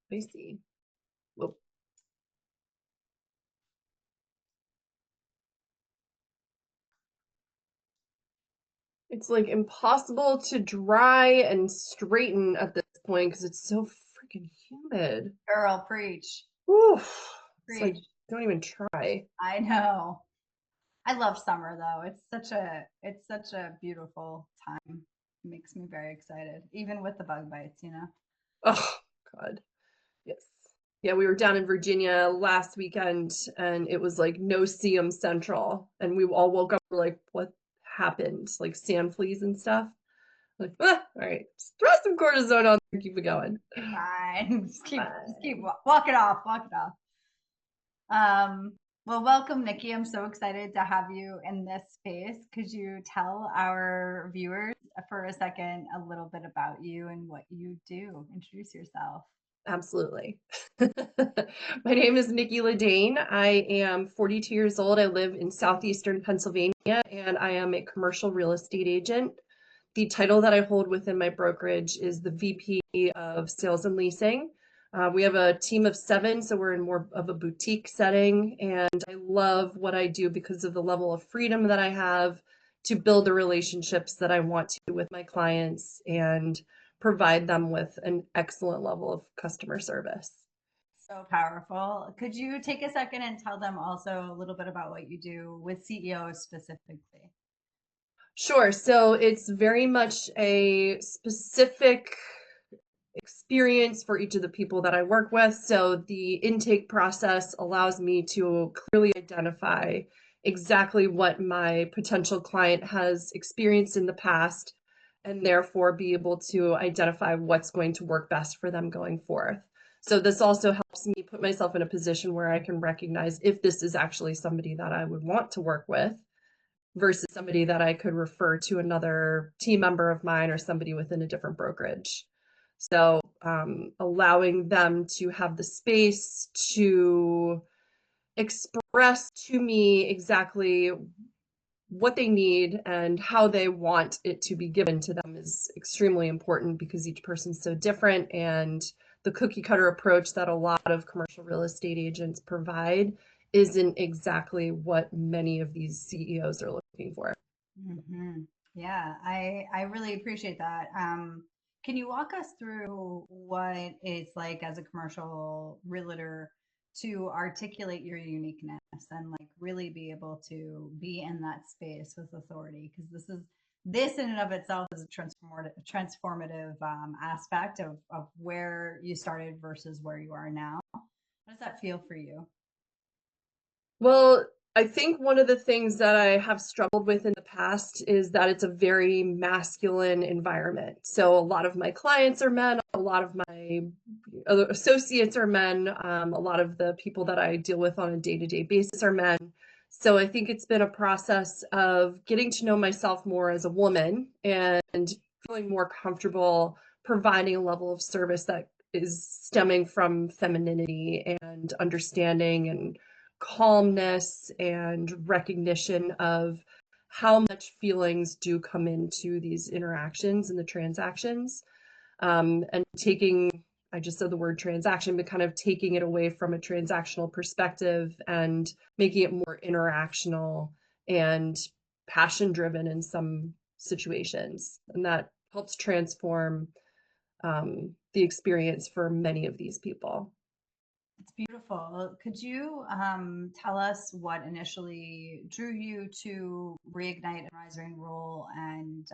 me see. Whoop. It's like impossible to dry and straighten at this point because it's so freaking humid. Girl, preach. Oof. It's like, Preach. don't even try. I know. I love summer though. It's such a beautiful time. It makes me very excited, even with the bug bites. Oh, God. Yes. Yeah, we were down in Virginia last weekend and it was like no Seum Central. And we all woke up we're like, what happened? Like sand fleas and stuff. Like, all right, just throw some cortisone on there, keep it going. You're fine. Just keep Fine. walk it off. Walk it off. Well, welcome, Nikki. I'm so excited to have you in this space. Could you tell our viewers for a second a little bit about you and what you do? Introduce yourself. Absolutely. My name is Nikki Ledane. I am 42 years old. I live in southeastern Pennsylvania and I am a commercial real estate agent. The title that I hold within my brokerage is the VP of Sales and Leasing. We have a team of 7, so we're in more of a boutique setting, and I love what I do because of the level of freedom that I have to build the relationships that I want to with my clients and provide them with an excellent level of customer service. So powerful. Could you take a second and tell them also a little bit about what you do with CEOs specifically? Sure. So it's very much a specific experience for each of the people that I work with. So the intake process allows me to clearly identify exactly what my potential client has experienced in the past and therefore be able to identify what's going to work best for them going forth. So this also helps me put myself in a position where I can recognize if this is actually somebody that I would want to work with versus somebody that I could refer to another team member of mine or somebody within a different brokerage. So allowing them to have the space to express to me exactly what they need and how they want it to be given to them is extremely important because each person's so different, and the cookie cutter approach that a lot of commercial real estate agents provide isn't exactly what many of these CEOs are looking for. Hmm. Yeah, I really appreciate that. Can you walk us through what it's like as a commercial realtor to articulate your uniqueness and like really be able to be in that space with authority? Because this in and of itself is a transformative aspect of where you started versus where you are now. How does that feel for you? Well, I think one of the things that I have struggled with in the past is that it's a very masculine environment. So a lot of my clients are men, a lot of my other associates are men, a lot of the people that I deal with on a day-to-day basis are men. So I think it's been a process of getting to know myself more as a woman and feeling more comfortable providing a level of service that is stemming from femininity and understanding and calmness and recognition of how much feelings do come into these interactions and the transactions. And taking, I just said the word transaction, but kind of taking it away from a transactional perspective and making it more interactional and passion driven in some situations. And that helps transform the experience for many of these people. It's beautiful. Could you tell us what initially drew you to reignite an advisory role and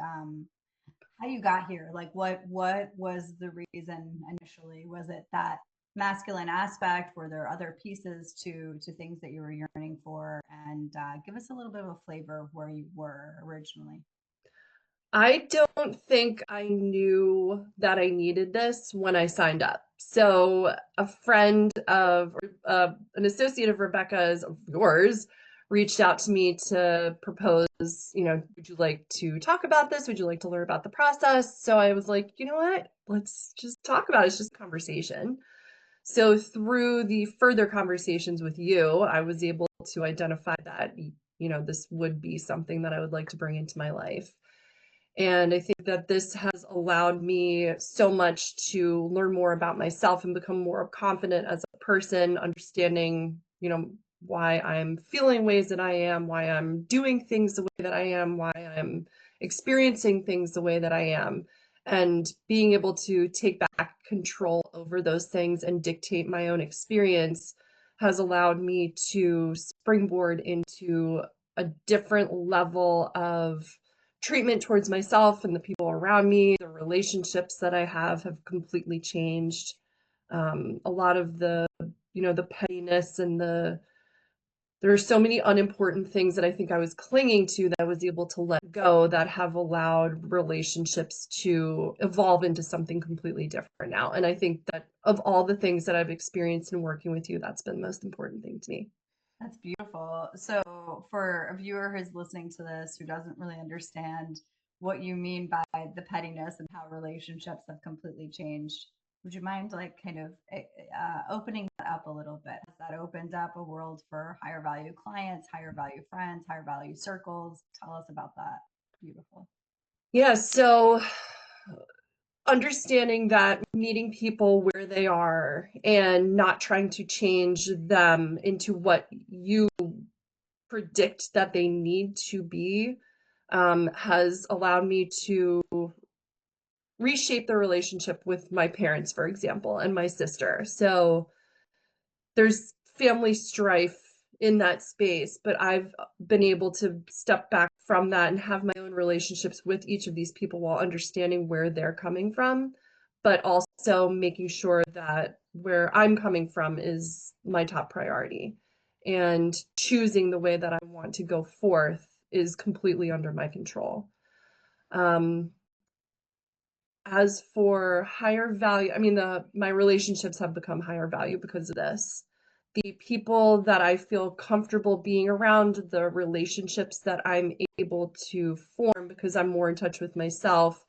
how you got here? Like, what was the reason initially? Was it that masculine aspect? Were there other pieces to things that you were yearning for? And give us a little bit of a flavor of where you were originally. I don't think I knew that I needed this when I signed up. So a friend of an associate of Rebecca's, of yours, reached out to me to propose, would you like to talk about this? Would you like to learn about the process? So I was like, you know what? Let's just talk about it. It's just a conversation. So through the further conversations with you, I was able to identify that, this would be something that I would like to bring into my life. And I think that this has allowed me so much to learn more about myself and become more confident as a person, understanding, why I'm feeling ways that I am, why I'm doing things the way that I am, why I'm experiencing things the way that I am, and being able to take back control over those things and dictate my own experience has allowed me to springboard into a different level of treatment towards myself and the people around me. The relationships that I have completely changed. A lot of the pettiness and there are so many unimportant things that I think I was clinging to that I was able to let go that have allowed relationships to evolve into something completely different now. And I think that of all the things that I've experienced in working with you, that's been the most important thing to me. That's beautiful. So, for a viewer who's listening to this who doesn't really understand what you mean by the pettiness and how relationships have completely changed, would you mind, like, kind of opening that up a little bit? Has that opened up a world for higher value clients, higher value friends, higher value circles? Tell us about that. Beautiful. Yeah, so understanding that meeting people where they are and not trying to change them into what you predict that they need to be has allowed me to reshape the relationship with my parents, for example, and my sister. So there's family strife in that space, but I've been able to step back from that and have my own relationships with each of these people while understanding where they're coming from, but also making sure that where I'm coming from is my top priority. And choosing the way that I want to go forth is completely under my control. Um, as for higher value, I mean, my relationships have become higher value because of this. The people that I feel comfortable being around, the relationships that I'm able to form because I'm more in touch with myself,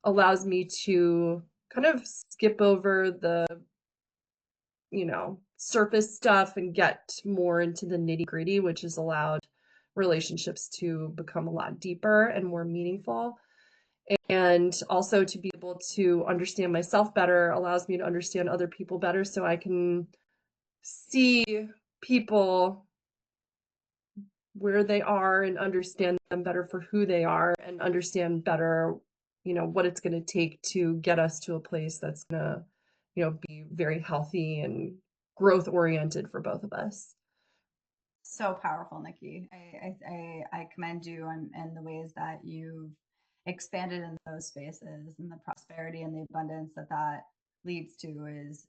allows me to kind of skip over the, surface stuff and get more into the nitty-gritty, which has allowed relationships to become a lot deeper and more meaningful. And also to be able to understand myself better allows me to understand other people better so I can see people where they are and understand them better for who they are and understand better, what it's going to take to get us to a place that's going to, be very healthy and growth oriented for both of us. So powerful, Nikki. I commend you and the ways that you've expanded in those spaces, and the prosperity and the abundance that that leads to is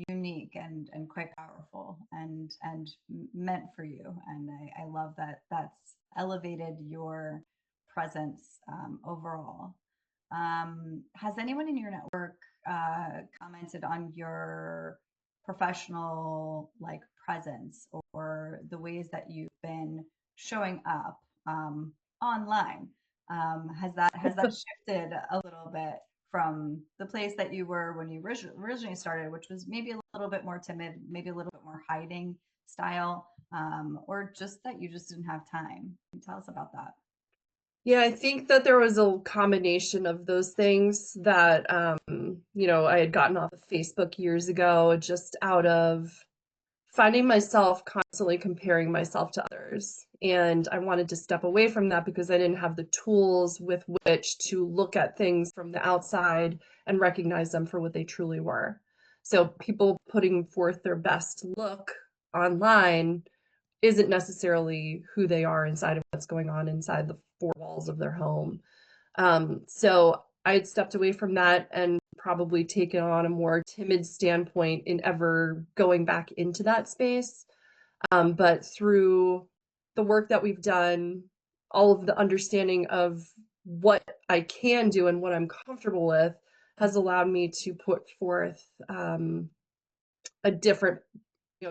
unique and quite powerful and meant for you. And I love that that's elevated your presence overall. Has anyone in your network commented on your professional like presence or the ways that you've been showing up online? Has that shifted a little bit from the place that you were when you originally started, which was maybe a little bit more timid, maybe a little bit more hiding style, or just that you just didn't have time? Can you tell us about that? Yeah, I think that there was a combination of those things that, I had gotten off of Facebook years ago just out of finding myself constantly comparing myself to others. And I wanted to step away from that because I didn't have the tools with which to look at things from the outside and recognize them for what they truly were. So people putting forth their best look online isn't necessarily who they are inside of what's going on inside the four walls of their home. So I had stepped away from that and probably taken on a more timid standpoint in ever going back into that space. But through the work that we've done, all of the understanding of what I can do and what I'm comfortable with has allowed me to put forth a different,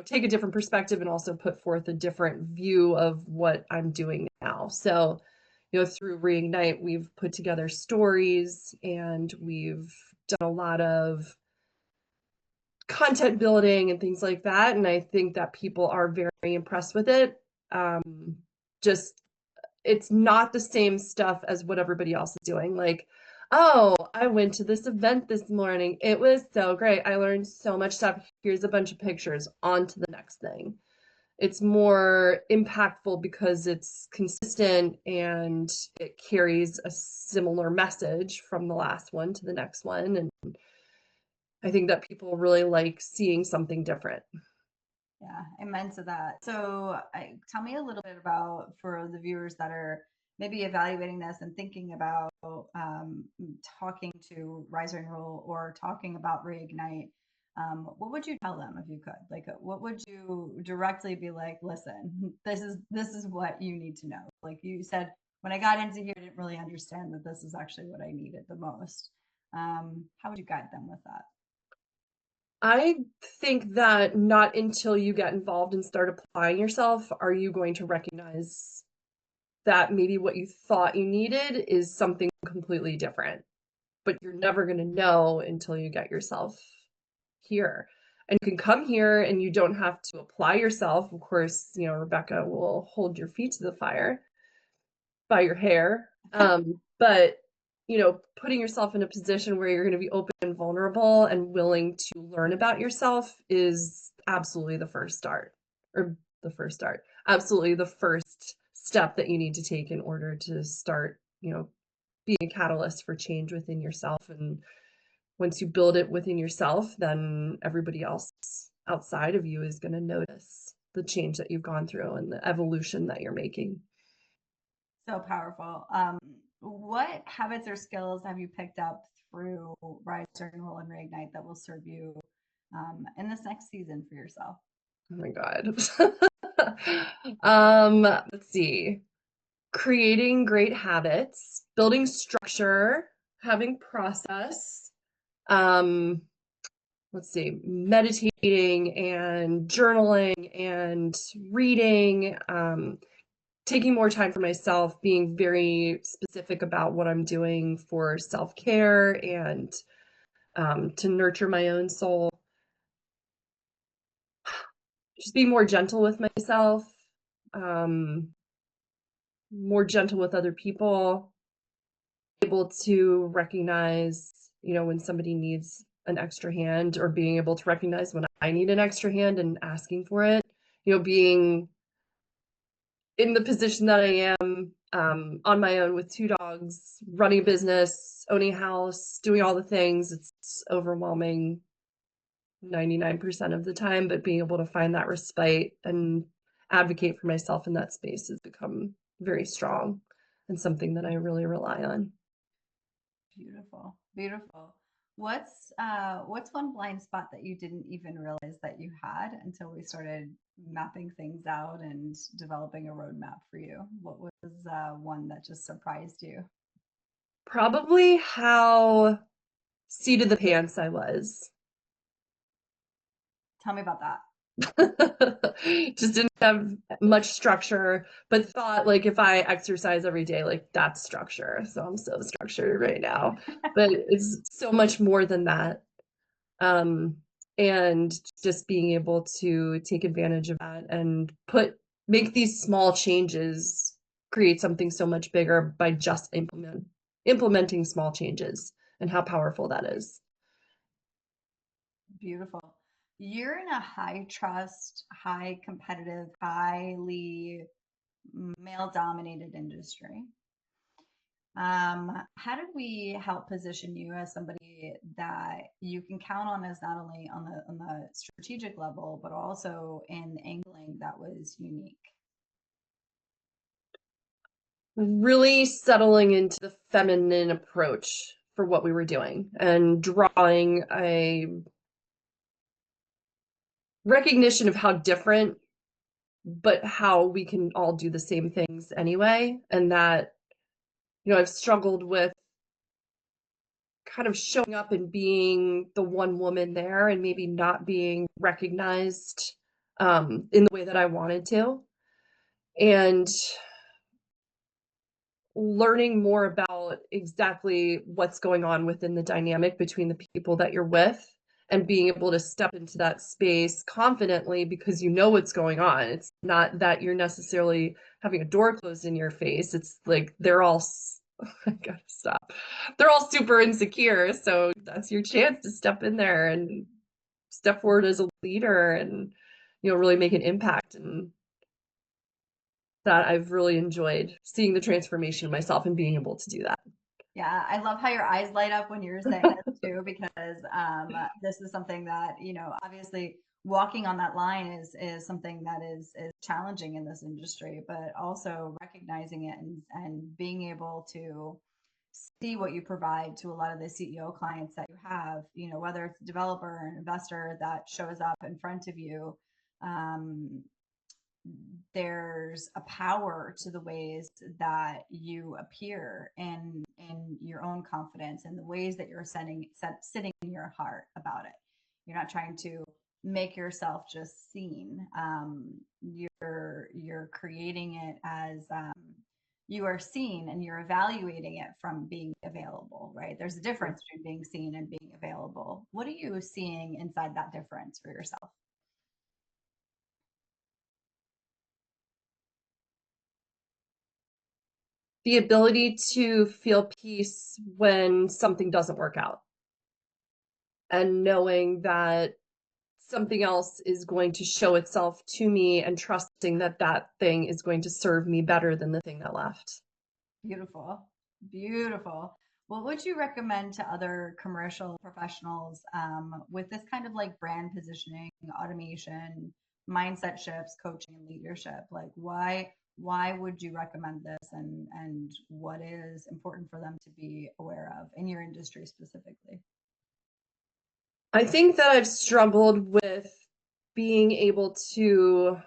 take a different perspective and also put forth a different view of what I'm doing now. So, through Reignite, we've put together stories and we've done a lot of content building and things like that. And I think that people are very impressed with it. Just it's not the same stuff as what everybody else is doing. Like, oh, I went to this event this morning. It was so great. I learned so much stuff. Here's a bunch of pictures. On to the next thing. It's more impactful because it's consistent and it carries a similar message from the last one to the next one. And I think that people really like seeing something different. Yeah, amen to that. So, tell me a little bit about for the viewers that are maybe evaluating this and thinking about talking to Rise and Roll or talking about Reignite. What would you tell them if you could? Like, what would you directly be like? Listen, this is what you need to know. Like you said, when I got into here, I didn't really understand that this is actually what I needed the most. How would you guide them with that? I think that not until you get involved and start applying yourself are you going to recognize that maybe what you thought you needed is something completely different. But you're never going to know until you get yourself here. And you can come here and you don't have to apply yourself. Of course, Rebecca will hold your feet to the fire by your hair. But putting yourself in a position where you're going to be open and vulnerable and willing to learn about yourself is absolutely the first start, or the first start, absolutely the first step that you need to take in order to start, being a catalyst for change within yourself. And once you build it within yourself, then everybody else outside of you is going to notice the change that you've gone through and the evolution that you're making. So powerful. What habits or skills have you picked up through Rise and Roll and Reignite that will serve you in this next season for yourself? Oh my God. Let's see. Creating great habits, building structure, having process, um, let's see, meditating and journaling and reading, taking more time for myself, being very specific about what I'm doing for self-care and to nurture my own soul. Just be more gentle with myself, um, more gentle with other people, able to recognize, when somebody needs an extra hand, or being able to recognize when I need an extra hand and asking for it, being in the position that I am, on my own with two dogs, running a business, owning a house, doing all the things. It's overwhelming 99% of the time, but being able to find that respite and advocate for myself in that space has become very strong and something that I really rely on. Beautiful, beautiful. What's one blind spot that you didn't even realize that you had until we started mapping things out and developing a roadmap for you? What was one that just surprised you? Probably how seat of the pants I was. Tell me about that. Just didn't have much structure, but thought like if I exercise every day, like that's structure. So I'm so structured right now, but it's so much more than that. Um, and just being able to take advantage of that and make these small changes create something so much bigger by just implementing small changes, and how powerful that is. Beautiful. You're in a high trust, high competitive, highly male dominated industry. How did we help position you as somebody that you can count on as not only on the strategic level, but also in angling that was unique? Really settling into the feminine approach for what we were doing and drawing a recognition of how different, but how we can all do the same things anyway. And that, I've struggled with kind of showing up and being the one woman there and maybe not being recognized in the way that I wanted to. And learning more about exactly what's going on within the dynamic between the people that you're with and being able to step into that space confidently because you know what's going on. It's not that you're necessarily having a door closed in your face. It's like they're all I gotta stop. They're all super insecure, so that's your chance to step in there and step forward as a leader and really make an impact. And that I've really enjoyed seeing the transformation of myself and being able to do that. Yeah, I love how your eyes light up when you're saying this too, because this is something that, obviously walking on that line is something that is challenging in this industry, but also recognizing it and being able to see what you provide to a lot of the CEO clients that you have, whether it's a developer or an investor that shows up in front of you. Um, there's a power to the ways that you appear in your own confidence and the ways that you're sitting in your heart about it. You're not trying to make yourself just seen. You're creating it as you are seen, and you're evaluating it from being available, right? There's a difference between being seen and being available. What are you seeing inside that difference for yourself? The ability to feel peace when something doesn't work out, and knowing that something else is going to show itself to me, and trusting that that thing is going to serve me better than the thing that left. Beautiful. Beautiful. What would you recommend to other commercial professionals with this kind of like brand positioning, automation, mindset shifts, coaching, and leadership? Like why would you recommend this, and what is important for them to be aware of in your industry specifically? I think that I've struggled with being able to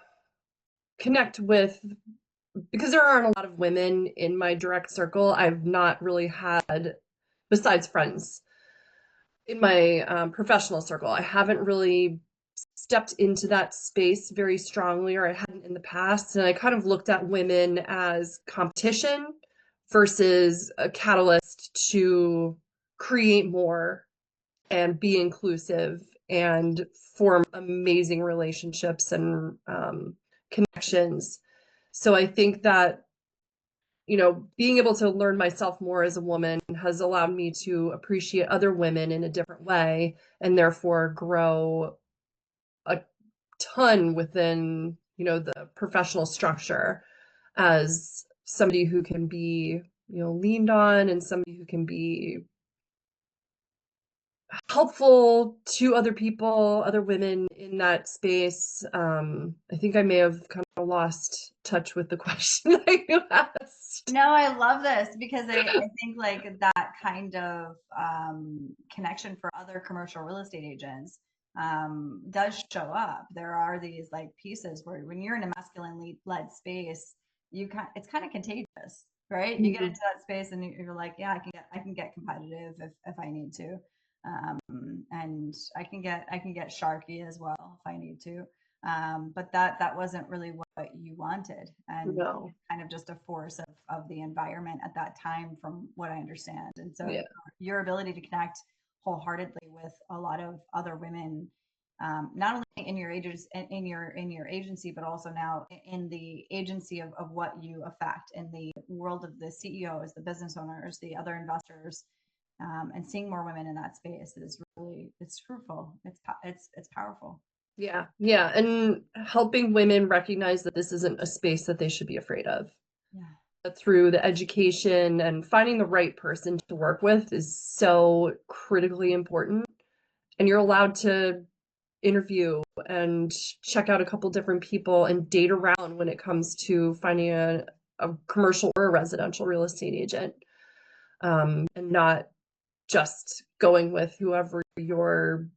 connect with, because there aren't a lot of women in my direct circle. I've not really had, besides friends in my professional circle, I haven't really stepped into that space very strongly, or I hadn't in the past. And I kind of looked at women as competition versus a catalyst to create more and be inclusive and form amazing relationships and connections. So I think that being able to learn myself more as a woman has allowed me to appreciate other women in a different way, and therefore grow a ton within, the professional structure as somebody who can be, leaned on, and somebody who can be helpful to other people, other women in that space. I think I may have kind of lost touch with the question that you asked. No, I love this because I think like that kind of connection for other commercial real estate agents does show up. There are these like pieces where when you're in a masculine led space, it's kind of contagious, right? You get into that space and you're like, yeah, I can get competitive if I need to, and I can get sharky as well if I need to. But that wasn't really what you wanted, and No. kind of just a force of the environment at that time, from what I understand. And so Yeah. your ability to connect wholeheartedly with a lot of other women, not only in your ages in your agency, but also now in the agency of what you affect in the world of the CEOs, the business owners, the other investors, and seeing more women in that space is really, it's fruitful. It's powerful. Yeah. Yeah. And helping women recognize that this isn't a space that they should be afraid of. Yeah. Through the education and finding the right person to work with is so critically important. And you're allowed to interview and check out a couple different people and date around when it comes to finding a commercial or a residential real estate agent, and not just going with whoever your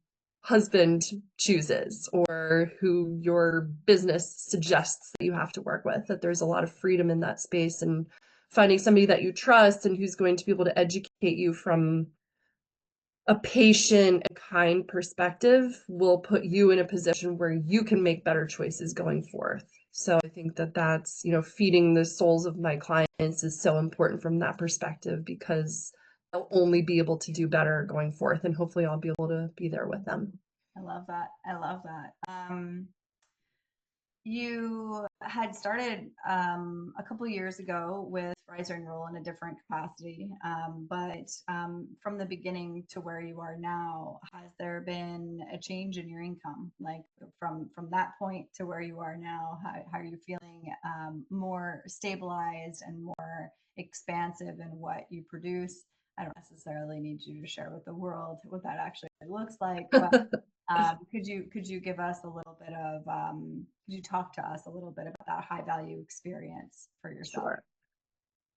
husband chooses or who your business suggests that you have to work with. That there's a lot of freedom in that space, and finding somebody that you trust and who's going to be able to educate you from a patient and kind perspective will put you in a position where you can make better choices going forth. So I think that that's, feeding the souls of my clients is so important from that perspective, because they'll only be able to do better going forth, and hopefully I'll be able to be there with them. I love that. I love that. You had started a couple years ago with Rise and Roll in a different capacity, but from the beginning to where you are now, has there been a change in your income? Like from that point to where you are now, how are you feeling more stabilized and more expansive in what you produce? I don't necessarily need you to share with the world what that actually looks like, but could you give us a little bit of could you talk to us a little bit about that high value experience for yourself? Sure.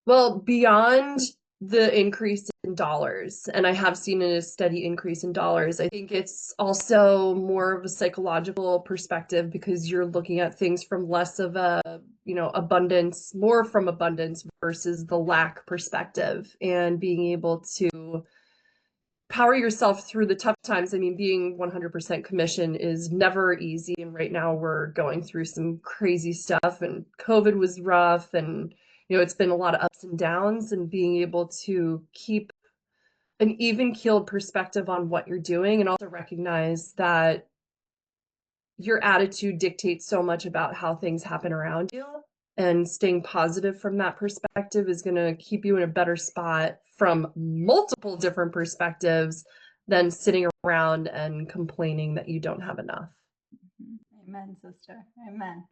Well, beyond the increase in dollars, and I have seen a steady increase in dollars, I think it's also more of a psychological perspective because you're looking at things from less of a, abundance, more from abundance versus the lack perspective, and being able to power yourself through the tough times. I mean, being 100% commission is never easy. And right now we're going through some crazy stuff, and COVID was rough, and, it's been a lot of ups and downs, and being able to keep an even keeled perspective on what you're doing, and also recognize that your attitude dictates so much about how things happen around you, and staying positive from that perspective is going to keep you in a better spot from multiple different perspectives than sitting around and complaining that you don't have enough. Amen, sister. Amen.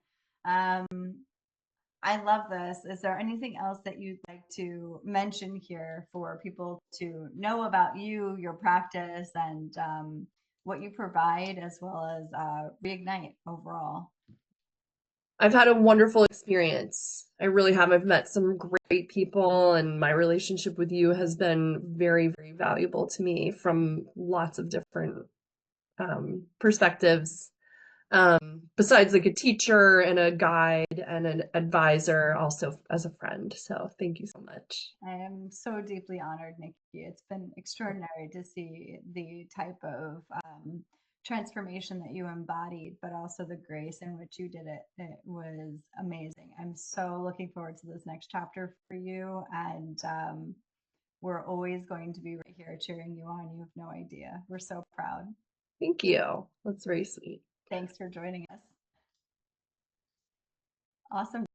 I love this. Is there anything else that you'd like to mention here for people to know about you, your practice, and what you provide, as well as Reignite overall? I've had a wonderful experience. I really have. I've met some great people, and my relationship with you has been very, very valuable to me from lots of different perspectives. Besides like a teacher and a guide and an advisor, also as a friend. So thank you so much. I am so deeply honored, Nikki. It's been extraordinary to see the type of transformation that you embodied, but also the grace in which you did it. It was amazing. I'm so looking forward to this next chapter for you. And we're always going to be right here cheering you on. You have no idea. We're so proud. Thank you. That's very sweet. Thanks for joining us. Awesome.